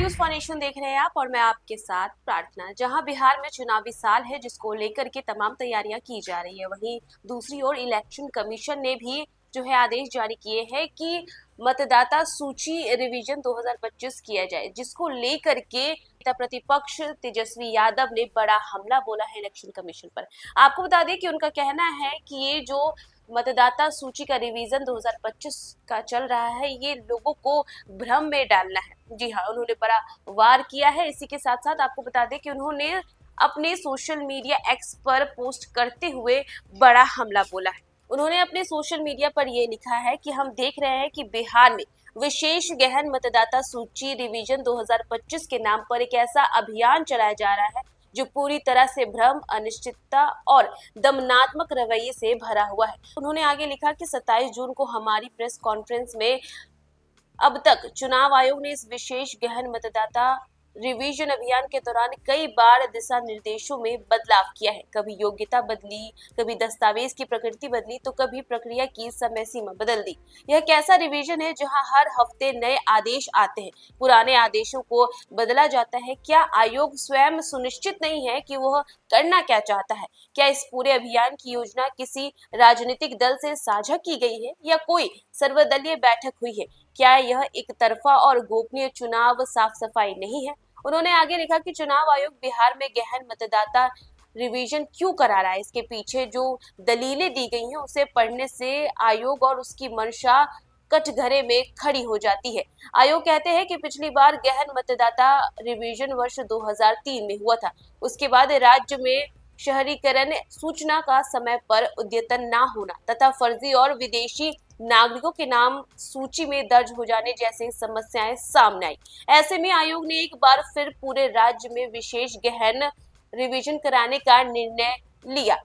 News for nation देख रहे हैं आप और मैं आपके साथ प्रार्थना। जहां बिहार में चुनावी साल है जिसको लेकर के तमाम तैयारियां की जा रही है, वहीं दूसरी ओर इलेक्शन कमीशन ने भी जो है आदेश जारी किए हैं कि मतदाता सूची रिवीजन 2025 किया जाए, जिसको लेकर के नेता प्रतिपक्ष तेजस्वी यादव ने बड़ा हमला बोला है इलेक्शन कमीशन पर। आपको बता दें कि उनका कहना है कि ये जो मतदाता सूची का रिवीजन 2025 का चल रहा है, ये लोगों को भ्रम में डालना है। जी हाँ, उन्होंने बड़ा वार किया है। इसी के साथ साथ आपको बता दें कि उन्होंने अपने सोशल मीडिया एक्स पर पोस्ट करते हुए बड़ा हमला बोला है। उन्होंने अपने सोशल मीडिया पर यह लिखा है कि हम देख रहे हैं कि बिहार में विशेष गहन मतदाता सूची रिवीजन 2025 के नाम पर एक ऐसा अभियान चलाया जा रहा है जो पूरी तरह से भ्रम, अनिश्चितता और दमनात्मक रवैये से भरा हुआ है। उन्होंने आगे लिखा कि 27 जून को हमारी प्रेस कॉन्फ्रेंस में अब तक चुनाव आयोग ने इस विशेष गहन मतदाता रिवीजन अभियान के दौरान कई बार दिशा निर्देशों में बदलाव किया है। कभी योग्यता बदली, कभी दस्तावेज की प्रकृति बदली, तो कभी प्रक्रिया की समय सीमा बदल दी। यह एक ऐसा रिवीजन है जहां हर हफ्ते नए आदेश आते हैं, पुराने आदेशों को बदला जाता है। क्या आयोग स्वयं सुनिश्चित नहीं है कि वह करना क्या चाहता है? क्या इस पूरे अभियान की योजना किसी राजनीतिक दल से साझा की गई है या कोई सर्वदलीय बैठक हुई है? क्या यह एक तरफा और गोपनीय चुनाव साफ सफाई नहीं है? उन्होंने आगे लिखा कि चुनाव आयोग बिहार में गहन मतदाता रिवीजन क्यों करा रहा है, इसके पीछे जो दलीलें दी गई हैं उसे पढ़ने से आयोग और उसकी मंशा कटघरे में खड़ी हो जाती है। आयोग कहते हैं कि पिछली बार गहन मतदाता रिवीजन वर्ष 2003 में हुआ था। उसके बाद राज्य में शहरीकरण, सूचना का समय पर अद्यतन न होना तथा फर्जी और विदेशी नागरिकों के नाम सूची में दर्ज हो जाने जैसी समस्याएं सामने आई। ऐसे में आयोग ने एक बार फिर पूरे राज्य में विशेष गहन रिवीजन कराने का निर्णय लिया।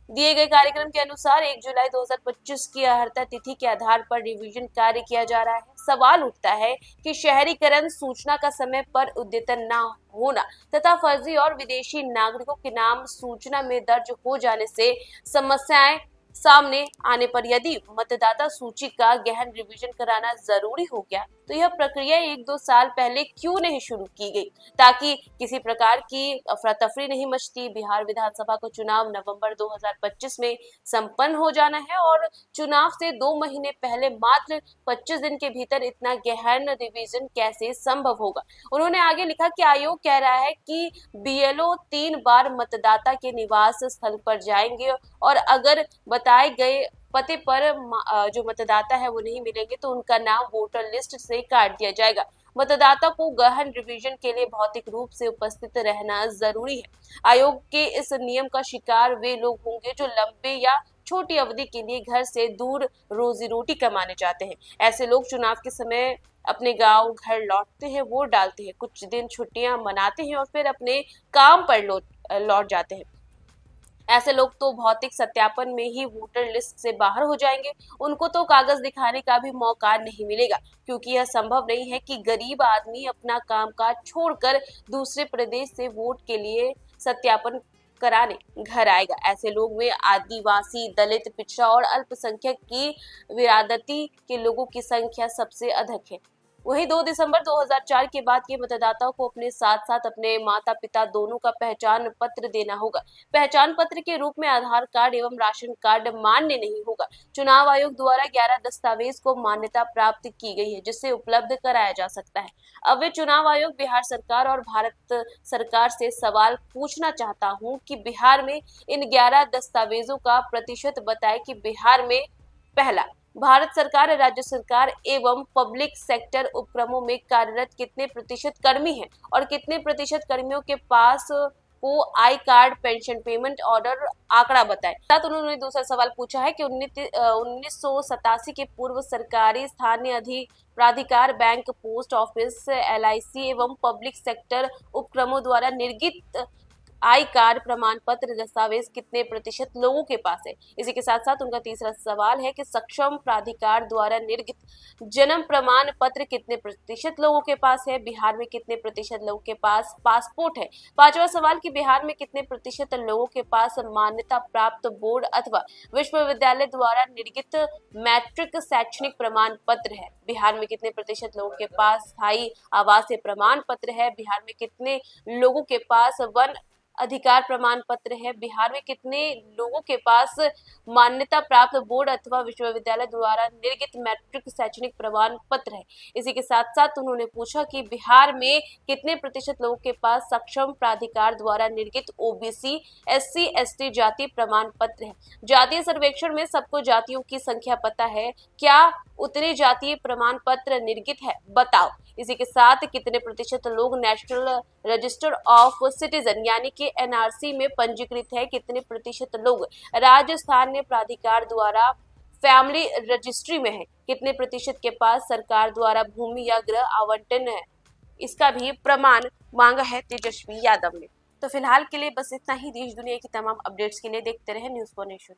दिए गए कार्यक्रम के अनुसार 1 जुलाई 2025 की अर्हता तिथि के आधार पर रिवीजन कार्य किया जा रहा है। सवाल उठता है कि शहरीकरण, सूचना का समय पर अद्यतन न होना तथा फर्जी और विदेशी नागरिकों के नाम सूचना में दर्ज हो जाने से समस्याएं सामने आने पर यदि मतदाता सूची का गहन रिवीजन कराना जरूरी हो गया, तो यह प्रक्रिया 1-2 साल पहले क्यों नहीं शुरू की गई, ताकि किसी प्रकार की अफरा तफरी नहीं मचती। बिहार विधानसभा का चुनाव नवंबर 2025 में संपन्न हो जाना है और चुनाव से 2 महीने पहले मात्र 25 दिन के भीतर इतना गहन रिवीजन कैसे संभव होगा। उन्होंने आगे लिखा कि आयोग कह रहा है कि बीएलओ 3 बार मतदाता के निवास स्थल पर जाएंगे और अगर बताए गए पते पर जो मतदाता है वो नहीं मिलेंगे तो उनका नाम वोटर लिस्ट से काट दिया जाएगा। मतदाता को गहन रिवीजन के लिए भौतिक रूप से उपस्थित रहना जरूरी है। आयोग के इस नियम का शिकार वे लोग होंगे जो लंबे या छोटी अवधि के लिए घर से दूर रोजी रोटी कमाने जाते हैं। ऐसे लोग चुनाव के समय अपने गांव घर लौटते हैं, वोट डालते हैं, कुछ दिन छुट्टियां मनाते हैं और फिर अपने काम पर लौट जाते हैं। ऐसे लोग तो भौतिक सत्यापन में ही वोटर लिस्ट से बाहर हो जाएंगे। उनको तो कागज दिखाने का भी मौका नहीं मिलेगा, क्योंकि यह संभव नहीं है कि गरीब आदमी अपना कामकाज छोड़कर दूसरे प्रदेश से वोट के लिए सत्यापन कराने घर आएगा। ऐसे लोग में आदिवासी, दलित, पिछड़ा और अल्पसंख्यक की विरादती के लोगों की संख्या सबसे अधिक है। वहीं 2 दिसंबर 2004 के बाद के मतदाताओं को अपने साथ साथ अपने माता पिता दोनों का पहचान पत्र देना होगा। पहचान पत्र के रूप में आधार कार्ड एवं राशन कार्ड मान्य नहीं होगा। चुनाव आयोग द्वारा 11 दस्तावेज को मान्यता प्राप्त की गई है, जिससे उपलब्ध कराया जा सकता है। अब वे चुनाव आयोग, बिहार सरकार और भारत सरकार से सवाल पूछना चाहता हूँ कि बिहार में इन 11 दस्तावेजों का प्रतिशत बताए कि बिहार में पहला, भारत सरकार, राज्य सरकार एवं पब्लिक सेक्टर उपक्रमों में कार्यरत कितने प्रतिशत कर्मी हैं और कितने प्रतिशत कर्मियों के पास को I card, pension, payment order आंकड़ा बताएं। साथ उन्होंने दूसरा सवाल पूछा है कि 1987 के पूर्व सरकारी, स्थानीय प्राधिकार, बैंक, पोस्ट ऑफिस, LIC एवं पब्लिक सेक्टर उपक्रमों द्वारा निर्गत आई कार्ड प्रमाण पत्र दस्तावेज कितने प्रतिशत लोगों के पास है। इसी के साथ साथ उनका तीसरा सवाल है कि सक्षम प्राधिकार द्वारा निर्गत जन्म प्रमाण पत्र कितने प्रतिशत लोगों के पास है। बिहार में कितने प्रतिशत लोगों के पास पासपोर्ट है। पांचवा सवाल कि बिहार में कितने प्रतिशत लोगों के पास मान्यता प्राप्त बोर्ड अथवा विश्वविद्यालय द्वारा निर्गत मैट्रिक शैक्षणिक प्रमाण पत्र है। बिहार में कितने प्रतिशत लोगों के पास स्थायी आवासीय प्रमाण पत्र है। बिहार में कितने लोगों के पास वन अधिकार प्रमाण पत्र है। बिहार में कितने लोगों के पास मान्यता प्राप्त बोर्ड अथवा विश्वविद्यालय द्वारा निर्गत मैट्रिक शैक्षणिक प्रमाण पत्र है। इसी के साथ साथ उन्होंने पूछा कि बिहार में कितने प्रतिशत लोगों के पास सक्षम प्राधिकार द्वारा निर्गत ओबीसी एससी एसटी जाति प्रमाण पत्र है। जातीय सर्वेक्षण में सबको जातियों की संख्या पता है, क्या उतने जातीय प्रमाण पत्र निर्गत है, बताओ। इसी के साथ कितने प्रतिशत लोग नेशनल रजिस्टर ऑफ सिटीजन यानी कि एनआरसी में पंजीकृत है। कितने प्रतिशत लोग राजस्थान प्राधिकार द्वारा फैमिली रजिस्ट्री में है। कितने प्रतिशत के पास सरकार द्वारा भूमि या गृह आवंटन है, इसका भी प्रमाण मांगा है तेजस्वी यादव ने। तो फिलहाल के लिए बस इतना ही। देश दुनिया की तमाम अपडेट्स के लिए देखते रहे न्यूज़4नेशन।